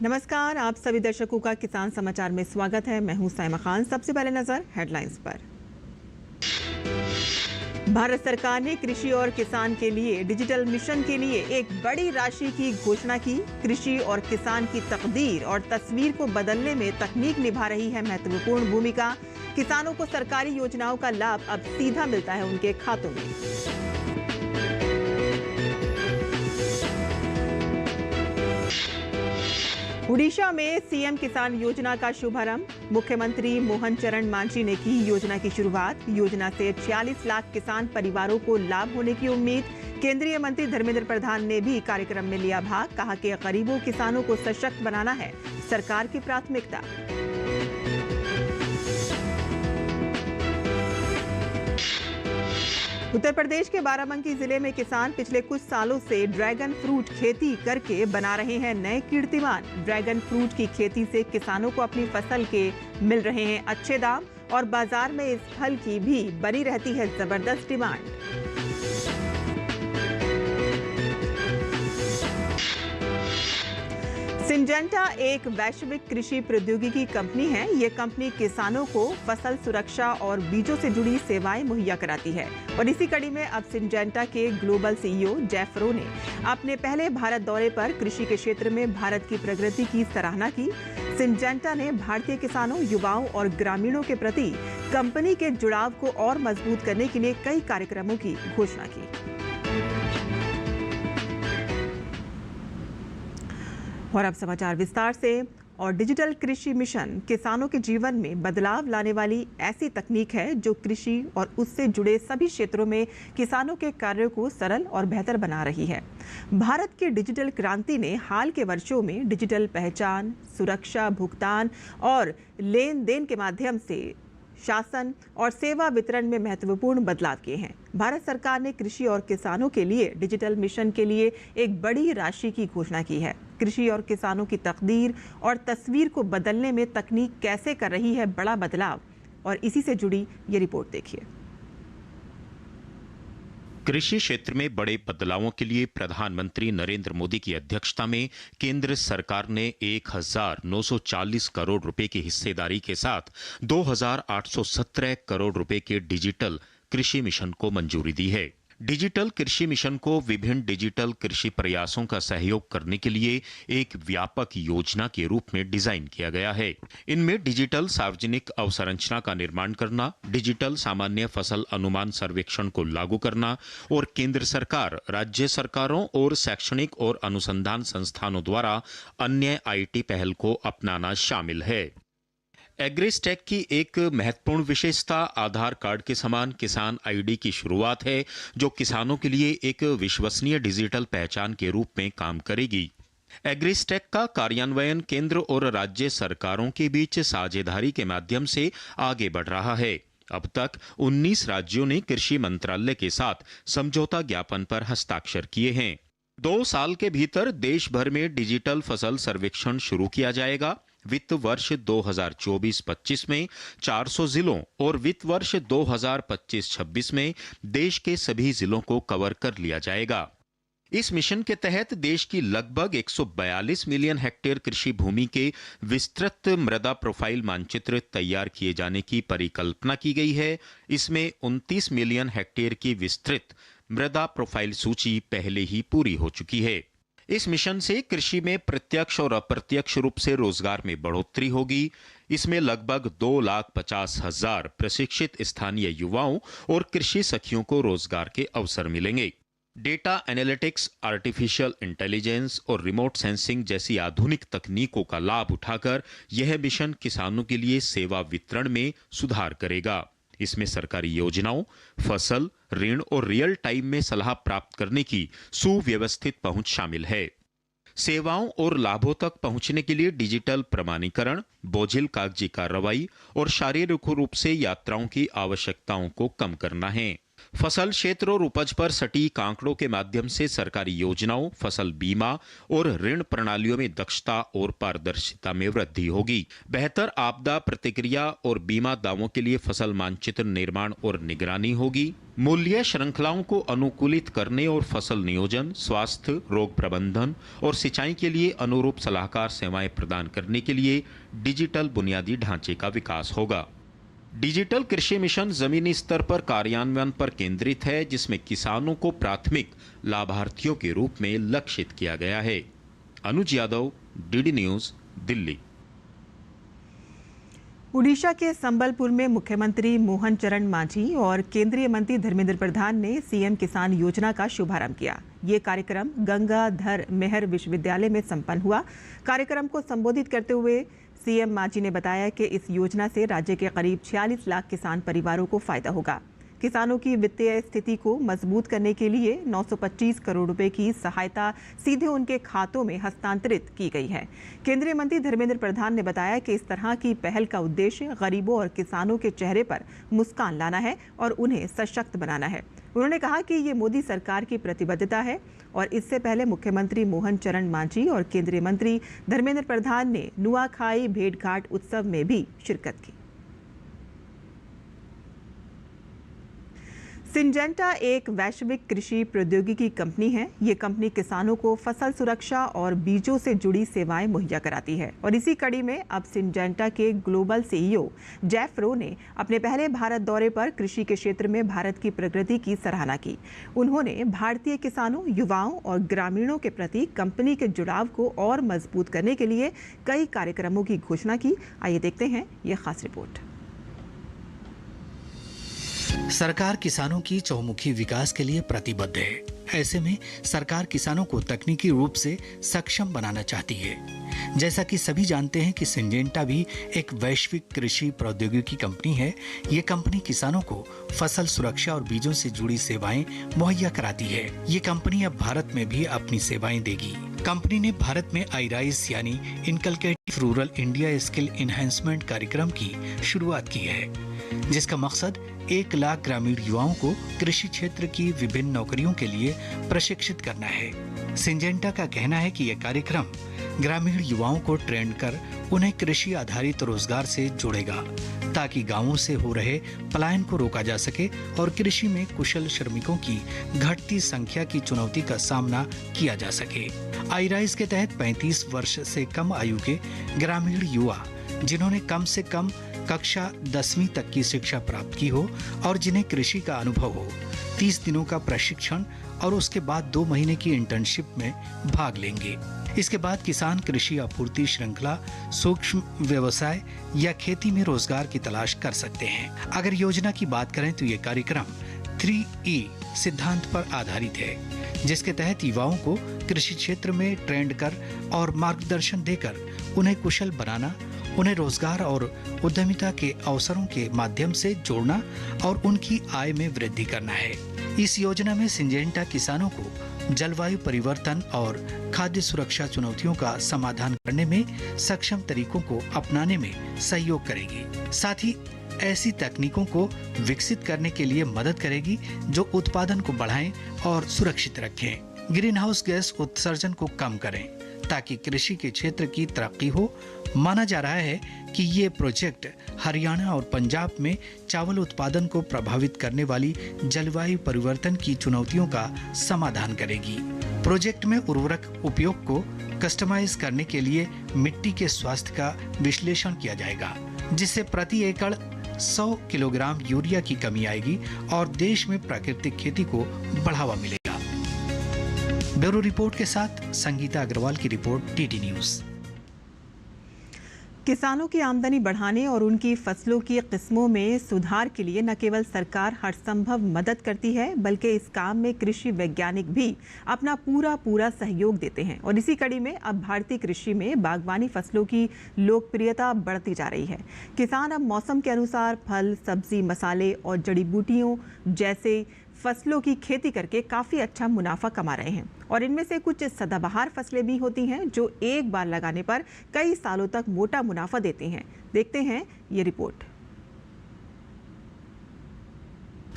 नमस्कार, आप सभी दर्शकों का किसान समाचार में स्वागत है। मैं हूं साइमा खान। सबसे पहले नजर हेडलाइंस पर। भारत सरकार ने कृषि और किसान के लिए डिजिटल मिशन के लिए एक बड़ी राशि की घोषणा की। कृषि और किसान की तकदीर और तस्वीर को बदलने में तकनीक निभा रही है महत्वपूर्ण भूमिका। किसानों को सरकारी योजनाओं का लाभ अब सीधा मिलता है उनके खातों में। उड़ीसा में सीएम किसान योजना का शुभारंभ। मुख्यमंत्री मोहन चरण मांझी ने की योजना की शुरुआत। योजना से 46 लाख किसान परिवारों को लाभ होने की उम्मीद। केंद्रीय मंत्री धर्मेंद्र प्रधान ने भी कार्यक्रम में लिया भाग। कहा कि गरीबों किसानों को सशक्त बनाना है सरकार की प्राथमिकता। उत्तर प्रदेश के बाराबंकी जिले में किसान पिछले कुछ सालों से ड्रैगन फ्रूट खेती करके बना रहे हैं नए कीर्तिमान। ड्रैगन फ्रूट की खेती से किसानों को अपनी फसल के मिल रहे हैं अच्छे दाम और बाजार में इस फल की भी बनी रहती है जबरदस्त डिमांड। सिंजेंटा एक वैश्विक कृषि प्रौद्योगिकी कंपनी है। ये कंपनी किसानों को फसल सुरक्षा और बीजों से जुड़ी सेवाएं मुहैया कराती है। और इसी कड़ी में अब सिंजेंटा के ग्लोबल सीईओ जेफ रो ने अपने पहले भारत दौरे पर कृषि के क्षेत्र में भारत की प्रगति की सराहना की। सिंजेंटा ने भारतीय किसानों, युवाओं और ग्रामीणों के प्रति कंपनी के जुड़ाव को और मजबूत करने के लिए कई कार्यक्रमों की घोषणा की। और अब समाचार विस्तार से। और डिजिटल कृषि मिशन किसानों के जीवन में बदलाव लाने वाली ऐसी तकनीक है जो कृषि और उससे जुड़े सभी क्षेत्रों में किसानों के कार्यों को सरल और बेहतर बना रही है। भारत की डिजिटल क्रांति ने हाल के वर्षों में डिजिटल पहचान, सुरक्षा, भुगतान और लेन देन के माध्यम से शासन और सेवा वितरण में महत्वपूर्ण बदलाव किए हैं। भारत सरकार ने कृषि और किसानों के लिए डिजिटल मिशन के लिए एक बड़ी राशि की घोषणा की है। कृषि और किसानों की तकदीर और तस्वीर को बदलने में तकनीक कैसे कर रही है बड़ा बदलाव, और इसी से जुड़ी ये रिपोर्ट देखिए। कृषि क्षेत्र में बड़े बदलावों के लिए प्रधानमंत्री नरेंद्र मोदी की अध्यक्षता में केंद्र सरकार ने 1940 करोड़ रुपए की हिस्सेदारी के साथ 2817 करोड़ रुपए के डिजिटल कृषि मिशन को मंजूरी दी है। डिजिटल कृषि मिशन को विभिन्न डिजिटल कृषि प्रयासों का सहयोग करने के लिए एक व्यापक योजना के रूप में डिजाइन किया गया है। इनमें डिजिटल सार्वजनिक अवसंरचना का निर्माण करना, डिजिटल सामान्य फसल अनुमान सर्वेक्षण को लागू करना और केंद्र सरकार, राज्य सरकारों और शैक्षणिक और अनुसंधान संस्थानों द्वारा अन्य आईटी पहल को अपनाना शामिल है। एग्रीस्टेक की एक महत्वपूर्ण विशेषता आधार कार्ड के समान किसान आईडी की शुरुआत है, जो किसानों के लिए एक विश्वसनीय डिजिटल पहचान के रूप में काम करेगी। एग्रीस्टेक का कार्यान्वयन केंद्र और राज्य सरकारों के बीच साझेदारी के माध्यम से आगे बढ़ रहा है। अब तक 19 राज्यों ने कृषि मंत्रालय के साथ समझौता ज्ञापन पर हस्ताक्षर किए हैं। 2 साल के भीतर देश भर में डिजिटल फसल सर्वेक्षण शुरू किया जाएगा। वित्त वर्ष 2024-25 में 400 जिलों और वित्त वर्ष 2025-26 में देश के सभी जिलों को कवर कर लिया जाएगा। इस मिशन के तहत देश की लगभग 142 मिलियन हेक्टेयर कृषि भूमि के विस्तृत मृदा प्रोफाइल मानचित्र तैयार किए जाने की परिकल्पना की गई है। इसमें 29 मिलियन हेक्टेयर की विस्तृत मृदा प्रोफाइल सूची पहले ही पूरी हो चुकी है। इस मिशन से कृषि में प्रत्यक्ष और अप्रत्यक्ष रूप से रोजगार में बढ़ोतरी होगी। इसमें लगभग 2,50,000 प्रशिक्षित स्थानीय युवाओं और कृषि सखियों को रोजगार के अवसर मिलेंगे। डेटा एनालिटिक्स, आर्टिफिशियल इंटेलिजेंस और रिमोट सेंसिंग जैसी आधुनिक तकनीकों का लाभ उठाकर यह मिशन किसानों के लिए सेवा वितरण में सुधार करेगा। इसमें सरकारी योजनाओं, फसल, ऋण और रियल टाइम में सलाह प्राप्त करने की सुव्यवस्थित पहुंच शामिल है। सेवाओं और लाभों तक पहुंचने के लिए डिजिटल प्रमाणीकरण, बोझिल कागजी कार्रवाई और शारीरिक रूप से यात्राओं की आवश्यकताओं को कम करना है। फसल क्षेत्र और उपज पर सटीक आंकड़ों के माध्यम से सरकारी योजनाओं, फसल बीमा और ऋण प्रणालियों में दक्षता और पारदर्शिता में वृद्धि होगी। बेहतर आपदा प्रतिक्रिया और बीमा दावों के लिए फसल मानचित्र निर्माण और निगरानी होगी। मूल्य श्रृंखलाओं को अनुकूलित करने और फसल नियोजन, स्वास्थ्य, रोग प्रबंधन और सिंचाई के लिए अनुरूप सलाहकार सेवाएं प्रदान करने के लिए डिजिटल बुनियादी ढांचे का विकास होगा। डिजिटल कृषि मिशन जमीनी स्तर पर कार्यान्वयन पर केंद्रित है, जिसमें किसानों को प्राथमिक लाभार्थियों के रूप में लक्षित किया गया है। अनुज यादव, डीडी न्यूज, दिल्ली। उड़ीसा के संबलपुर में मुख्यमंत्री मोहन चरण मांझी और केंद्रीय मंत्री धर्मेंद्र प्रधान ने सीएम किसान योजना का शुभारंभ किया। ये कार्यक्रम गंगाधर मेहर विश्वविद्यालय में संपन्न हुआ। कार्यक्रम को संबोधित करते हुए सीएम मांझी ने बताया कि इस योजना से राज्य के करीब 46 लाख किसान परिवारों को फायदा होगा। किसानों की वित्तीय स्थिति को मजबूत करने के लिए 925 करोड़ रुपए की सहायता सीधे उनके खातों में हस्तांतरित की गई है। केंद्रीय मंत्री धर्मेंद्र प्रधान ने बताया कि इस तरह की पहल का उद्देश्य गरीबों और किसानों के चेहरे पर मुस्कान लाना है और उन्हें सशक्त बनाना है। उन्होंने कहा कि ये मोदी सरकार की प्रतिबद्धता है और इससे पहले मुख्यमंत्री मोहन चरण मांझी और केंद्रीय मंत्री धर्मेंद्र प्रधान ने नुआखाई भेंट घाट उत्सव में भी शिरकत की। सिंजेंटा एक वैश्विक कृषि प्रौद्योगिकी कंपनी है। ये कंपनी किसानों को फसल सुरक्षा और बीजों से जुड़ी सेवाएं मुहैया कराती है और इसी कड़ी में अब सिंजेंटा के ग्लोबल सीईओ जेफ रो ने अपने पहले भारत दौरे पर कृषि के क्षेत्र में भारत की प्रगति की सराहना की। उन्होंने भारतीय किसानों, युवाओं और ग्रामीणों के प्रति कंपनी के जुड़ाव को और मजबूत करने के लिए कई कार्यक्रमों की घोषणा की। आइए देखते हैं ये खास रिपोर्ट। सरकार किसानों की चहुमुखी विकास के लिए प्रतिबद्ध है। ऐसे में सरकार किसानों को तकनीकी रूप से सक्षम बनाना चाहती है। जैसा कि सभी जानते हैं कि सिंजेंटा भी एक वैश्विक कृषि प्रौद्योगिकी कंपनी है। ये कंपनी किसानों को फसल सुरक्षा और बीजों से जुड़ी सेवाएं मुहैया कराती है। ये कंपनी अब भारत में भी अपनी सेवाएं देगी। कंपनी ने भारत में आईराइस यानी इनकलकेटिव रूरल इंडिया स्किल एनहांसमेंट कार्यक्रम की शुरुआत की है, जिसका मकसद 1 लाख ग्रामीण युवाओं को कृषि क्षेत्र की विभिन्न नौकरियों के लिए प्रशिक्षित करना है। सिंजेंटा का कहना है कि यह कार्यक्रम ग्रामीण युवाओं को ट्रेन कर उन्हें कृषि आधारित रोजगार से जोड़ेगा, ताकि गांवों से हो रहे पलायन को रोका जा सके और कृषि में कुशल श्रमिकों की घटती संख्या की चुनौती का सामना किया जा सके। आईराइस के तहत 35 वर्ष से कम आयु के ग्रामीण युवा जिन्होंने कम से कम कक्षा 10वीं तक की शिक्षा प्राप्त की हो और जिन्हें कृषि का अनुभव हो, 30 दिनों का प्रशिक्षण और उसके बाद 2 महीने की इंटर्नशिप में भाग लेंगे। इसके बाद किसान कृषि आपूर्ति श्रृंखला, सूक्ष्म व्यवसाय या खेती में रोजगार की तलाश कर सकते हैं। अगर योजना की बात करें तो ये कार्यक्रम 3E सिद्धांत पर आधारित है, जिसके तहत युवाओं को कृषि क्षेत्र में ट्रेंड कर और मार्गदर्शन देकर उन्हें कुशल बनाना, उन्हें रोजगार और उद्यमिता के अवसरों के माध्यम से जोड़ना और उनकी आय में वृद्धि करना है। इस योजना में सिंजेंटा किसानों को जलवायु परिवर्तन और खाद्य सुरक्षा चुनौतियों का समाधान करने में सक्षम तरीकों को अपनाने में सहयोग करेगी। साथ ही ऐसी तकनीकों को विकसित करने के लिए मदद करेगी जो उत्पादन को बढ़ाएं और सुरक्षित रखें, ग्रीन हाउस गैस उत्सर्जन को कम करें, ताकि कृषि के क्षेत्र की तरक्की हो। माना जा रहा है कि ये प्रोजेक्ट हरियाणा और पंजाब में चावल उत्पादन को प्रभावित करने वाली जलवायु परिवर्तन की चुनौतियों का समाधान करेगी। प्रोजेक्ट में उर्वरक उपयोग को कस्टमाइज करने के लिए मिट्टी के स्वास्थ्य का विश्लेषण किया जाएगा, जिससे प्रति एकड़ 100 किलोग्राम यूरिया की कमी आएगी और देश में प्राकृतिक खेती को बढ़ावा मिलेगा। ब्यूरो रिपोर्ट के साथ संगीता अग्रवाल की रिपोर्ट, डीडी न्यूज। किसानों की आमदनी बढ़ाने और उनकी फसलों की किस्मों में सुधार के लिए न केवल सरकार हर संभव मदद करती है, बल्कि इस काम में कृषि वैज्ञानिक भी अपना पूरा सहयोग देते हैं। और इसी कड़ी में अब भारतीय कृषि में बागवानी फसलों की लोकप्रियता बढ़ती जा रही है। किसान अब मौसम के अनुसार फल, सब्जी, मसाले और जड़ी बूटियों जैसे फसलों की खेती करके काफ़ी अच्छा मुनाफा कमा रहे हैं। और इनमें से कुछ सदाबहार फसलें भी होती हैं जो एक बार लगाने पर कई सालों तक मोटा मुनाफा देती हैं। देखते हैं ये रिपोर्ट।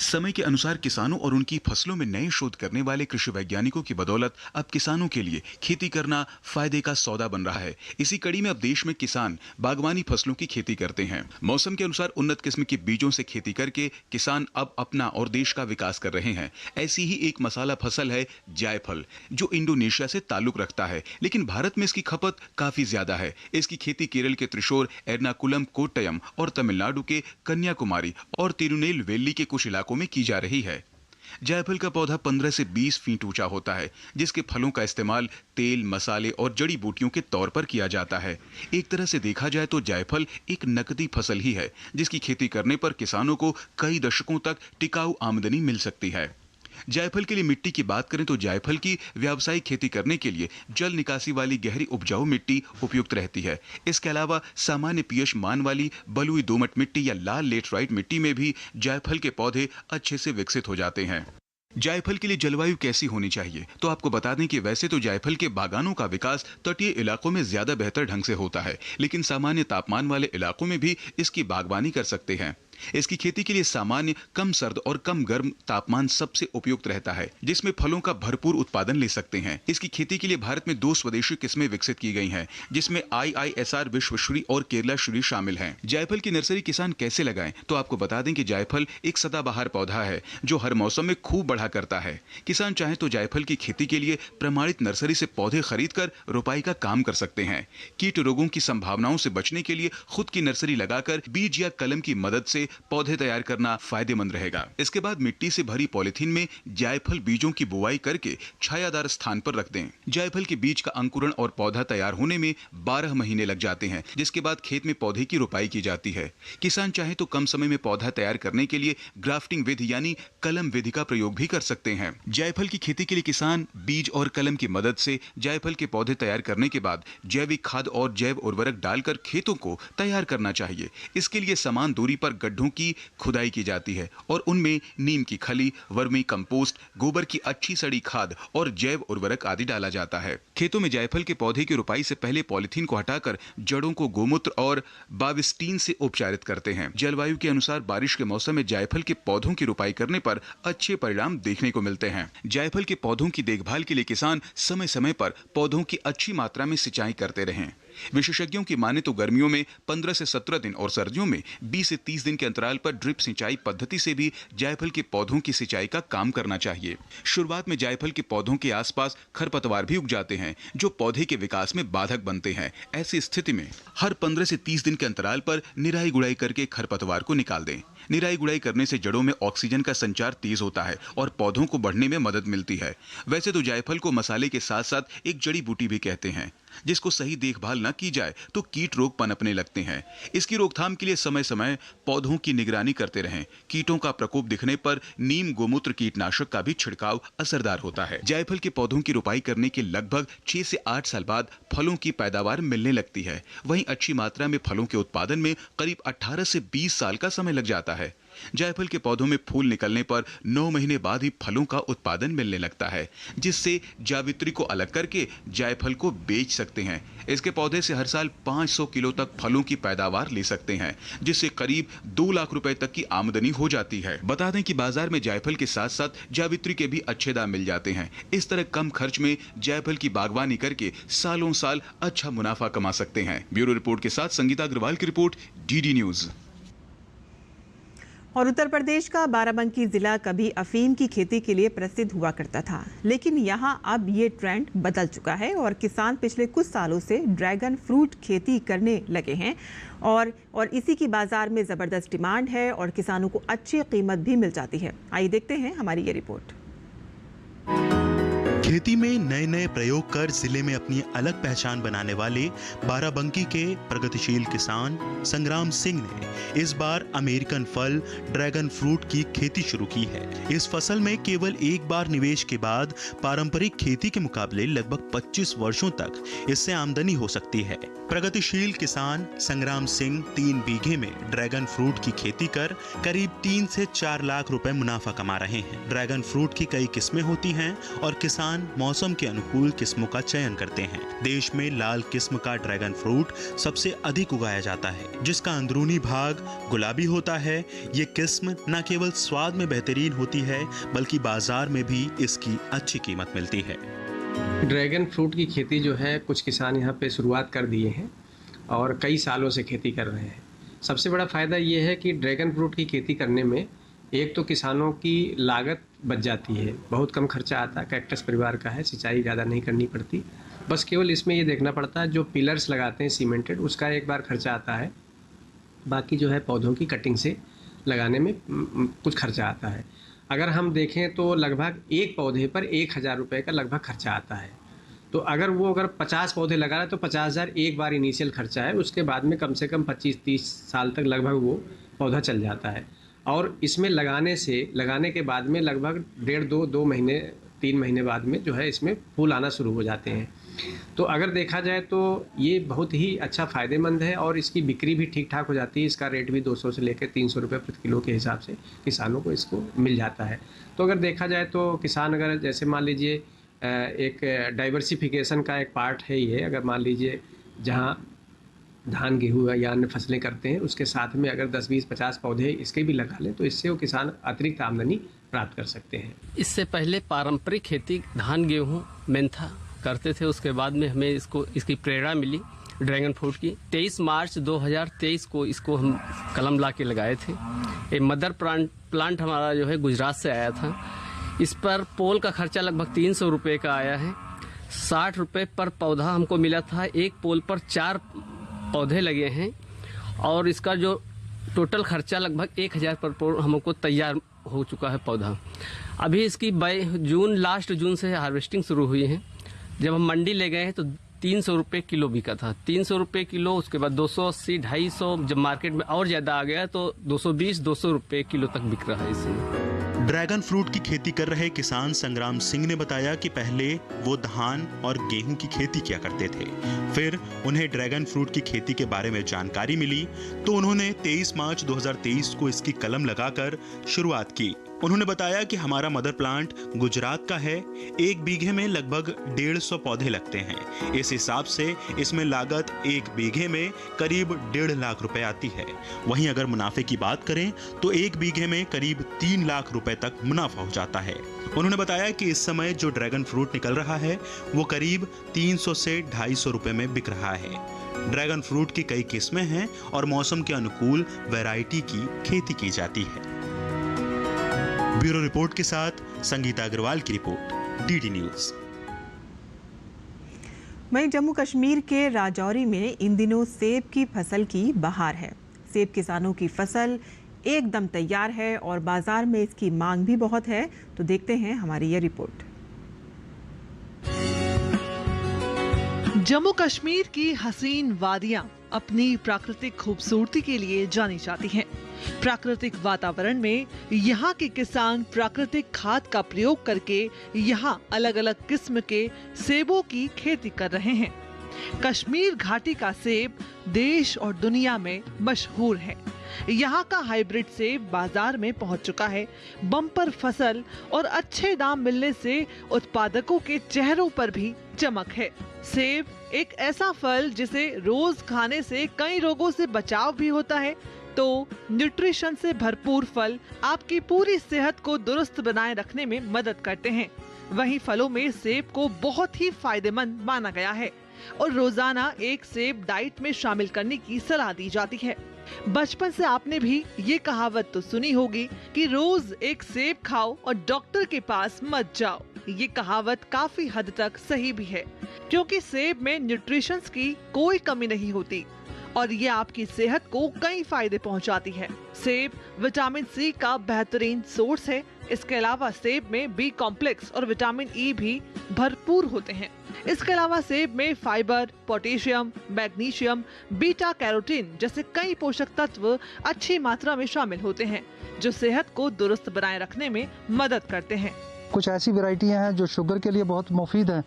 समय के अनुसार किसानों और उनकी फसलों में नए शोध करने वाले कृषि वैज्ञानिकों की बदौलत अब किसानों के लिए खेती करना फायदे का सौदा बन रहा है। इसी कड़ी में अब देश में किसान बागवानी फसलों की खेती करते हैं। मौसम के अनुसार उन्नत किस्म के बीजों से खेती करके किसान अब अपना और देश का विकास कर रहे हैं। ऐसी ही एक मसाला फसल है जायफल, जो इंडोनेशिया से ताल्लुक रखता है, लेकिन भारत में इसकी खपत काफी ज्यादा है। इसकी खेती केरल के त्रिशूर, एर्नाकुलम, कोट्टयम और तमिलनाडु के कन्याकुमारी और तिरुनेलवेली के कुछ इलाकों में की जा रही है। जायफल का पौधा 15 से 20 फीट ऊंचा होता है, जिसके फलों का इस्तेमाल तेल, मसाले और जड़ी बूटियों के तौर पर किया जाता है। एक तरह से देखा जाए तो जायफल एक नकदी फसल ही है, जिसकी खेती करने पर किसानों को कई दशकों तक टिकाऊ आमदनी मिल सकती है। जायफल के लिए मिट्टी की बात करें तो जायफल की व्यावसायिक खेती करने के लिए जल निकासी वाली गहरी उपजाऊ मिट्टी उपयुक्त रहती है। इसके अलावा सामान्य पीएच मान वाली बलुई दोमट मिट्टी या लाल लेटराइट मिट्टी में भी जायफल के पौधे अच्छे से विकसित हो जाते हैं। जायफल के लिए जलवायु कैसी होनी चाहिए, तो आपको बता दें कि वैसे तो जायफल के बागानों का विकास तटीय इलाकों में ज्यादा बेहतर ढंग से होता है, लेकिन सामान्य तापमान वाले इलाकों में भी इसकी बागवानी कर सकते हैं। इसकी खेती के लिए सामान्य, कम सर्द और कम गर्म तापमान सबसे उपयुक्त रहता है, जिसमें फलों का भरपूर उत्पादन ले सकते हैं। इसकी खेती के लिए भारत में 2 स्वदेशी किस्में विकसित की गई हैं, जिसमें IISR विश्वश्री और केरला श्री शामिल हैं। जायफल की नर्सरी किसान कैसे लगाएं, तो आपको बता दें कि जायफल एक सदाबहार पौधा है जो हर मौसम में खूब बढ़ा करता है। किसान चाहे तो जायफल की खेती के लिए प्रमाणित नर्सरी से पौधे खरीद कर रोपाई का काम कर सकते हैं। कीट रोगों की संभावनाओं से बचने के लिए खुद की नर्सरी लगाकर बीज या कलम की मदद से पौधे तैयार करना फायदेमंद रहेगा। इसके बाद मिट्टी से भरी पॉलिथीन में जायफल बीजों की बुआई करके छायादार स्थान पर रख दें। जायफल के बीज का अंकुरण और पौधा तैयार होने में 12 महीने लग जाते हैं, जिसके बाद खेत में पौधे की रोपाई की जाती है। किसान चाहे तो कम समय में पौधा तैयार करने के लिए ग्राफ्टिंग विधि यानी कलम विधि का प्रयोग भी कर सकते हैं। जायफल की खेती के लिए किसान बीज और कलम की मदद से जायफल के पौधे तैयार करने के बाद जैविक खाद और जैव उर्वरक डालकर खेतों को तैयार करना चाहिए। इसके लिए समान दूरी पर गड्ढों की खुदाई की जाती है और उनमें नीम की खली, वर्मी कंपोस्ट, गोबर की अच्छी सड़ी खाद और जैव उर्वरक आदि डाला जाता है। खेतों में जायफल के पौधे की रोपाई से पहले पॉलिथीन को हटाकर जड़ों को गोमूत्र और बाविस्टीन से उपचारित करते हैं। जलवायु के अनुसार बारिश के मौसम में जायफल के पौधों की रोपाई करने पर अच्छे परिणाम देखने को मिलते हैं। जायफल के पौधों की देखभाल के लिए किसान समय समय पर पौधों की अच्छी मात्रा में सिंचाई करते रहें। विशेषज्ञों की माने तो गर्मियों में 15 से 17 दिन और सर्दियों में 20 से 30 दिन के अंतराल पर ड्रिप सिंचाई पद्धति से भी जायफल के पौधों की सिंचाई का काम करना चाहिए। शुरुआत में जायफल के पौधों के आसपास खरपतवार भी उग जाते हैं, जो पौधे के विकास में बाधक बनते हैं। ऐसी स्थिति में हर 15 से 30 दिन के अंतराल पर निराई गुड़ाई करके खरपतवार को निकाल दें। निराई गुड़ाई करने से जड़ों में ऑक्सीजन का संचार तेज होता है और पौधों को बढ़ने में मदद मिलती है। वैसे तो जायफल को मसाले के साथ साथ एक जड़ी बूटी भी कहते हैं, जिसको सही देखभाल न की जाए तो कीट रोग पनपने लगते हैं। इसकी रोकथाम के लिए समय समय पौधों की निगरानी करते रहें। कीटों का प्रकोप दिखने पर नीम गोमूत्र कीटनाशक का भी छिड़काव असरदार होता है। जायफल के पौधों की रोपाई करने के लगभग 6 से 8 साल बाद फलों की पैदावार मिलने लगती है। वहीं अच्छी मात्रा में फलों के उत्पादन में करीब 18 से 20 साल का समय लग जाता है। जायफल के पौधों में फूल निकलने पर 9 महीने बाद ही फलों का उत्पादन मिलने लगता है, जिससे जावित्री को अलग करके जायफल को बेच सकते हैं। इसके पौधे से हर साल 500 किलो तक फलों की पैदावार ले सकते हैं, जिससे करीब 2 लाख रुपए तक की आमदनी हो जाती है। बता दें कि बाजार में जायफल के साथ साथ जावित्री के भी अच्छे दाम मिल जाते हैं। इस तरह कम खर्च में जायफल की बागवानी करके सालों साल अच्छा मुनाफा कमा सकते हैं। ब्यूरो रिपोर्ट के साथ संगीता अग्रवाल की रिपोर्ट, DD न्यूज। और उत्तर प्रदेश का बाराबंकी जिला कभी अफीम की खेती के लिए प्रसिद्ध हुआ करता था, लेकिन यहाँ अब ये ट्रेंड बदल चुका है और किसान पिछले कुछ सालों से ड्रैगन फ्रूट खेती करने लगे हैं और इसी की बाजार में ज़बरदस्त डिमांड है और किसानों को अच्छी कीमत भी मिल जाती है। आइए देखते हैं हमारी ये रिपोर्ट। खेती में नए नए प्रयोग कर जिले में अपनी अलग पहचान बनाने वाले बाराबंकी के प्रगतिशील किसान संग्राम सिंह ने इस बार अमेरिकन फल ड्रैगन फ्रूट की खेती शुरू की है। इस फसल में केवल एक बार निवेश के बाद पारंपरिक खेती के मुकाबले लगभग 25 वर्षों तक इससे आमदनी हो सकती है। प्रगतिशील किसान संग्राम सिंह 3 बीघे में ड्रैगन फ्रूट की खेती कर करीब 3 से 4 लाख रुपए मुनाफा कमा रहे हैं। ड्रैगन फ्रूट की कई किस्में होती हैं और किसान किसान मौसम के अनुकूल किस्मों का चयन करते हैं। देश में लाल किस्म का ड्रैगन फ्रूट सबसे अधिक उगाया जाता है, जिसका अंदरूनी भाग गुलाबी होता है। ये किस्म न केवल स्वाद में बेहतरीन होती है, बल्कि बाजार में भी इसकी अच्छी कीमत मिलती है। ड्रैगन फ्रूट की खेती जो है कुछ किसान यहाँ पे शुरुआत कर दिए हैं और कई सालों से खेती कर रहे हैं। सबसे बड़ा फ़ायदा ये है कि ड्रैगन फ्रूट की खेती करने में एक तो किसानों की लागत बच जाती है, बहुत कम खर्चा आता है। कैक्टस परिवार का है, सिंचाई ज़्यादा नहीं करनी पड़ती, बस केवल इसमें ये देखना पड़ता है जो पिलर्स लगाते हैं सीमेंटेड, उसका एक बार खर्चा आता है। बाकी जो है पौधों की कटिंग से लगाने में कुछ खर्चा आता है। अगर हम देखें तो लगभग एक पौधे पर 1000 रुपये का लगभग खर्चा आता है। तो अगर 50 पौधे लगा रहा है तो 50,000 एक बार इनिशियल खर्चा है, उसके बाद में कम से कम 25-30 साल तक लगभग वो पौधा चल जाता है। और इसमें लगाने के बाद में लगभग 1.5-2 महीने 3 महीने बाद में जो है इसमें फूल आना शुरू हो जाते हैं। तो अगर देखा जाए तो ये बहुत ही अच्छा फ़ायदेमंद है और इसकी बिक्री भी ठीक ठाक हो जाती है। इसका रेट भी 200 से लेकर 300 रुपये प्रति किलो के हिसाब से किसानों को इसको मिल जाता है। तो अगर देखा जाए तो किसान अगर जैसे मान लीजिए एक डाइवर्सिफिकेशन का एक पार्ट है ये, अगर मान लीजिए जहाँ धान गेहूँ या अन्य फसलें करते हैं उसके साथ में अगर 10, 20, 50 पौधे इसके भी लगा लें तो इससे वो किसान अतिरिक्त आमदनी प्राप्त कर सकते हैं। इससे पहले पारंपरिक खेती धान गेहूँ मेंथा करते थे, उसके बाद में हमें इसकी प्रेरणा मिली ड्रैगन फ्रूट की। 23 मार्च 2023 को इसको हम कलम ला के लगाए थे। ये मदर प्लांट हमारा जो है गुजरात से आया था। इस पर पोल का खर्चा लगभग 300 रुपये का आया है। 60 रुपये पर पौधा हमको मिला था। एक पोल पर 4 पौधे लगे हैं और इसका जो टोटल खर्चा लगभग 1000 पर पोल हमको तैयार हो चुका है पौधा। अभी इसकी लास्ट जून से हार्वेस्टिंग शुरू हुई है। जब हम मंडी ले गए हैं तो 300 रुपये किलो बिका था, 300 रुपये किलो। उसके बाद 280, 250, जब मार्केट में और ज़्यादा आ गया तो 220-200 रुपये किलो तक बिक रहा है इसमें। ड्रैगन फ्रूट की खेती कर रहे किसान संग्राम सिंह ने बताया कि पहले वो धान और गेहूं की खेती किया करते थे। फिर उन्हें ड्रैगन फ्रूट की खेती के बारे में जानकारी मिली तो उन्होंने 23 मार्च 2023 को इसकी कलम लगाकर शुरुआत की। उन्होंने बताया कि हमारा मदर प्लांट गुजरात का है। 1 बीघे में लगभग 150 पौधे लगते हैं। इस हिसाब से इसमें लागत 1 बीघे में करीब 1.5 लाख रुपए आती है। वहीं अगर मुनाफे की बात करें तो 1 बीघे में करीब 3 लाख रुपए तक मुनाफा हो जाता है। उन्होंने बताया कि इस समय जो ड्रैगन फ्रूट निकल रहा है वो करीब 300 से 250 रुपए में बिक रहा है। ड्रैगन फ्रूट की कई किस्में हैं और मौसम के अनुकूल वैरायटी की खेती की जाती है। ब्यूरो रिपोर्ट के साथ संगीता अग्रवाल की रिपोर्ट, डीडी न्यूज। वहीं जम्मू कश्मीर के राजौरी में इन दिनों सेब की फसल की बहार है। सेब किसानों की फसल एकदम तैयार है और बाजार में इसकी मांग भी बहुत है। तो देखते हैं हमारी ये रिपोर्ट। जम्मू कश्मीर की हसीन वादियां अपनी प्राकृतिक खूबसूरती के लिए जानी जाती हैं। प्राकृतिक वातावरण में यहाँ के किसान प्राकृतिक खाद का प्रयोग करके यहाँ अलग अलग किस्म के सेबों की खेती कर रहे हैं। कश्मीर घाटी का सेब देश और दुनिया में मशहूर है। यहाँ का हाइब्रिड सेब बाजार में पहुँच चुका है। बम्पर फसल और अच्छे दाम मिलने से उत्पादकों के चेहरों पर भी चमक है। सेब एक ऐसा फल जिसे रोज खाने से कई रोगों से बचाव भी होता है, तो न्यूट्रिशन से भरपूर फल आपकी पूरी सेहत को दुरुस्त बनाए रखने में मदद करते हैं। वहीं फलों में सेब को बहुत ही फायदेमंद माना गया है और रोजाना एक सेब डाइट में शामिल करने की सलाह दी जाती है। बचपन से आपने भी ये कहावत तो सुनी होगी कि रोज एक सेब खाओ और डॉक्टर के पास मत जाओ। ये कहावत काफी हद तक सही भी है, क्योंकि सेब में न्यूट्रिशंस की कोई कमी नहीं होती और ये आपकी सेहत को कई फायदे पहुंचाती है। सेब विटामिन सी का बेहतरीन सोर्स है। इसके अलावा सेब में बी कॉम्प्लेक्स और विटामिन ई भी भरपूर होते हैं। इसके अलावा सेब में fibre, potassium, magnesium, beta carotene जैसे कई पोषक तत्व अच्छी मात्रा में शामिल होते हैं, जो सेहत को दुरुस्त बनाए रखने में मदद करते हैं। कुछ ऐसी वैरायटियाँ हैं जो शुगर के लिए बहुत मुफीद हैं,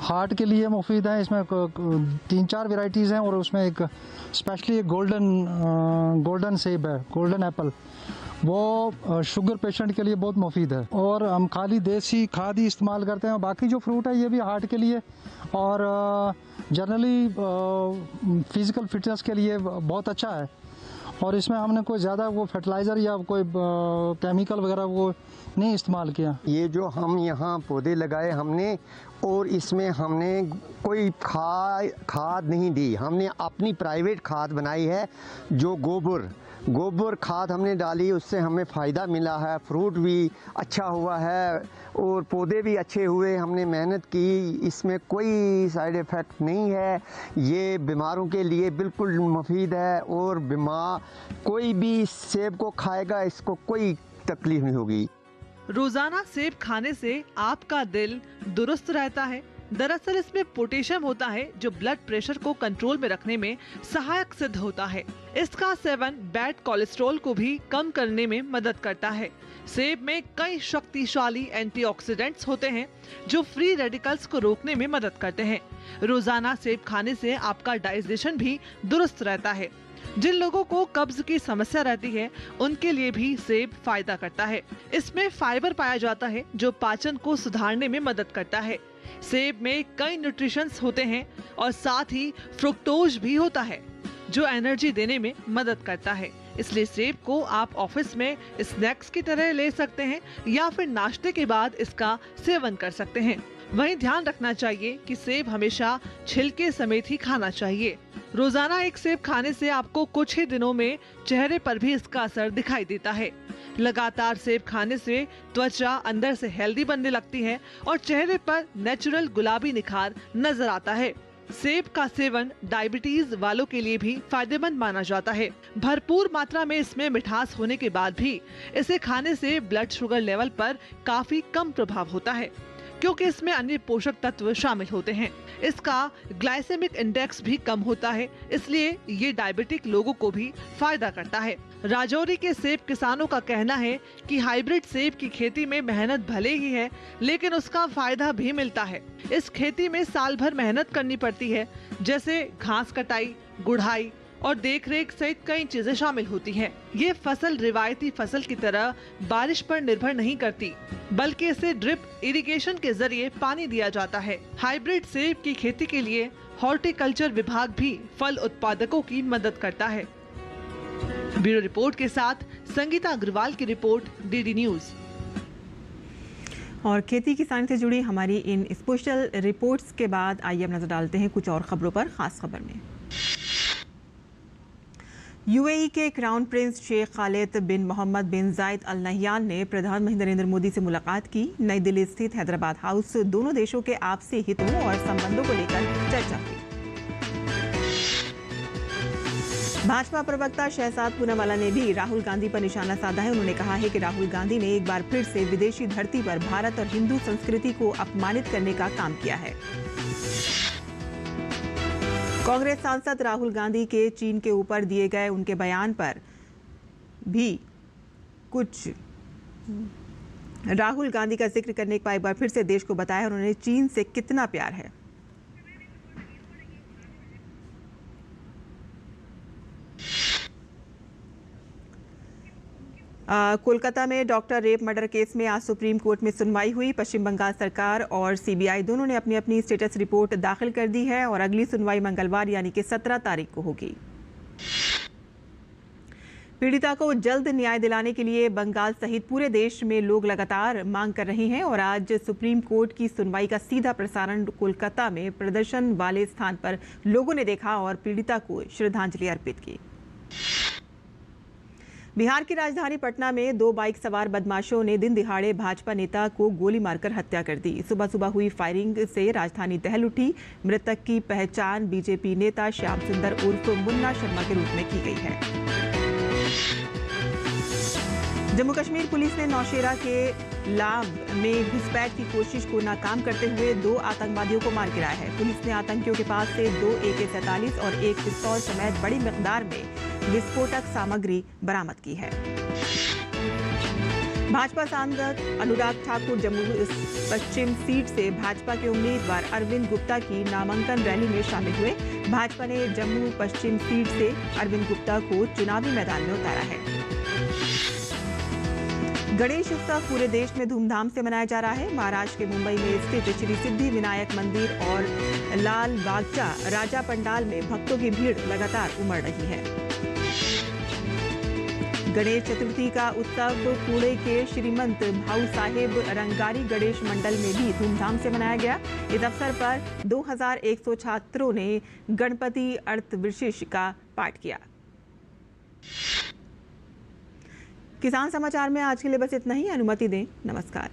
हार्ट के लिए मुफीद हैं। इसमें 3-4 वैरायटीज़ हैं और उसमें एक स्पेशली एक गोल्डन सेब है, गोल्डन एप्पल, वो शुगर पेशेंट के लिए बहुत मुफीद है। और हम खाली देसी खाद ही इस्तेमाल करते हैं। बाकी जो फ्रूट है ये भी हार्ट के लिए और जनरली फिज़िकल फिटनेस के लिए बहुत अच्छा है। और इसमें हमने कोई ज़्यादा वो फर्टिलाइज़र या कोई केमिकल वगैरह वो नहीं इस्तेमाल किया। ये जो हम यहाँ पौधे लगाए हमने, और इसमें हमने कोई खाद नहीं दी, हमने अपनी प्राइवेट खाद बनाई है। जो गोबर खाद हमने डाली, उससे हमें फ़ायदा मिला है। फ्रूट भी अच्छा हुआ है और पौधे भी अच्छे हुए। हमने मेहनत की, इसमें कोई साइड इफ़ेक्ट नहीं है। ये बीमारों के लिए बिल्कुल मुफीद है और कोई भी सेब को खाएगा इसको कोई तकलीफ नहीं होगी। रोजाना सेब खाने से आपका दिल दुरुस्त रहता है। दरअसल इसमें पोटेशियम होता है जो ब्लड प्रेशर को कंट्रोल में रखने में सहायक सिद्ध होता है। इसका सेवन बैड कोलेस्ट्रॉल को भी कम करने में मदद करता है। सेब में कई शक्तिशाली एंटीऑक्सीडेंट्स होते हैं जो फ्री रेडिकल्स को रोकने में मदद करते हैं। रोजाना सेब खाने से आपका डाइजेशन भी दुरुस्त रहता है। जिन लोगों को कब्ज की समस्या रहती है उनके लिए भी सेब फायदा करता है। इसमें फाइबर पाया जाता है जो पाचन को सुधारने में मदद करता है। सेब में कई न्यूट्रिशंस होते हैं और साथ ही फ्रुक्टोज भी होता है जो एनर्जी देने में मदद करता है। इसलिए सेब को आप ऑफिस में स्नैक्स की तरह ले सकते हैं या फिर नाश्ते के बाद इसका सेवन कर सकते हैं। वहीं ध्यान रखना चाहिए कि सेब हमेशा छिलके समेत ही खाना चाहिए। रोजाना एक सेब खाने से आपको कुछ ही दिनों में चेहरे पर भी इसका असर दिखाई देता है। लगातार सेब खाने से त्वचा अंदर से हेल्दी बनने लगती है और चेहरे पर नेचुरल गुलाबी निखार नजर आता है। सेब का सेवन डायबिटीज वालों के लिए भी फायदेमंद माना जाता है। भरपूर मात्रा में इसमें मिठास होने के बाद भी इसे खाने से ब्लड शुगर लेवल पर काफी कम प्रभाव होता है क्योंकि इसमें अन्य पोषक तत्व शामिल होते हैं। इसका ग्लाइसेमिक इंडेक्स भी कम होता है, इसलिए ये डायबिटिक लोगों को भी फायदा करता है। राजौरी के सेब किसानों का कहना है कि हाइब्रिड सेब की खेती में मेहनत भले ही है लेकिन उसका फायदा भी मिलता है। इस खेती में साल भर मेहनत करनी पड़ती है, जैसे घास कटाई, गुड़ाई और देखरेख सहित कई चीजें शामिल होती हैं। ये फसल रिवायती फसल की तरह बारिश पर निर्भर नहीं करती, बल्कि इसे ड्रिप इरिगेशन के जरिए पानी दिया जाता है। हाइब्रिड सेब की खेती के लिए हॉर्टिकल्चर विभाग भी फल उत्पादकों की मदद करता है। ब्यूरो रिपोर्ट के साथ संगीता अग्रवाल की रिपोर्ट, डीडी न्यूज। और खेती किसानी से जुड़ी हमारी इन स्पेशल रिपोर्ट्स के बाद आइए अब नजर डालते हैं कुछ और खबरों पर। खास खबर में यूएई के क्राउन प्रिंस शेख खालिद बिन मोहम्मद बिन जायद अल नहयान ने प्रधानमंत्री नरेंद्र मोदी से मुलाकात की। नई दिल्ली स्थित हैदराबाद हाउस दोनों देशों के आपसी हितों और संबंधों को लेकर चर्चा हुई। भाजपा प्रवक्ता शहजाद पूनावाला ने भी राहुल गांधी पर निशाना साधा है। उन्होंने कहा है कि राहुल गांधी ने एक बार फिर से विदेशी धरती पर भारत और हिंदू संस्कृति को अपमानित करने का काम किया है। कांग्रेस सांसद राहुल गांधी के चीन के ऊपर दिए गए उनके बयान पर भी कुछ राहुल गांधी का जिक्र करने का एक बार फिर से देश को बताया उन्होंने चीन से कितना प्यार है। कोलकाता में डॉक्टर रेप मर्डर केस में आज सुप्रीम कोर्ट में सुनवाई हुई। पश्चिम बंगाल सरकार और सीबीआई दोनों ने अपनी अपनी स्टेटस रिपोर्ट दाखिल कर दी है और अगली सुनवाई मंगलवार यानी कि 17 तारीख को होगी। पीड़िता को जल्द न्याय दिलाने के लिए बंगाल सहित पूरे देश में लोग लगातार मांग कर रहे हैं और आज सुप्रीम कोर्ट की सुनवाई का सीधा प्रसारण कोलकाता में प्रदर्शन वाले स्थान पर लोगों ने देखा और पीड़िता को श्रद्धांजलि अर्पित की। बिहार की राजधानी पटना में 2 बाइक सवार बदमाशों ने दिन दिहाड़े भाजपा नेता को गोली मारकर हत्या कर दी। सुबह सुबह हुई फायरिंग से राजधानी दहल उठी। मृतक की पहचान बीजेपी नेता श्याम सुंदर उर्फ मुन्ना शर्मा के रूप में की गई है। जम्मू कश्मीर पुलिस ने नौशेरा के लाव में घुसपैठ की कोशिश को नाकाम करते हुए 2 आतंकवादियों को मार गिराया है। पुलिस ने आतंकियों के पास से 2 AK-47 और 1 पिस्तौल समेत बड़ी मिकदार में विस्फोटक सामग्री बरामद की है। भाजपा सांसद अनुराग ठाकुर जम्मू पश्चिम सीट से भाजपा के उम्मीदवार अरविंद गुप्ता की नामांकन रैली में शामिल हुए। भाजपा ने जम्मू पश्चिम सीट से अरविंद गुप्ता को चुनावी मैदान में उतारा है। गणेश उत्सव पूरे देश में धूमधाम से मनाया जा रहा है। महाराष्ट्र के मुंबई में स्थित श्री सिद्धि विनायक मंदिर और लाल बागचा राजा पंडाल में भक्तों की भीड़ लगातार उमड़ रही है। गणेश चतुर्थी का उत्सव पुणे के श्रीमंत भाऊ साहेब रंगारी गणेश मंडल में भी धूमधाम से मनाया गया। इस अवसर पर 2100 छात्रों ने गणपति अर्थविशिष्ट का पाठ किया। किसान समाचार में आज के लिए बस इतना ही। अनुमति दें। नमस्कार।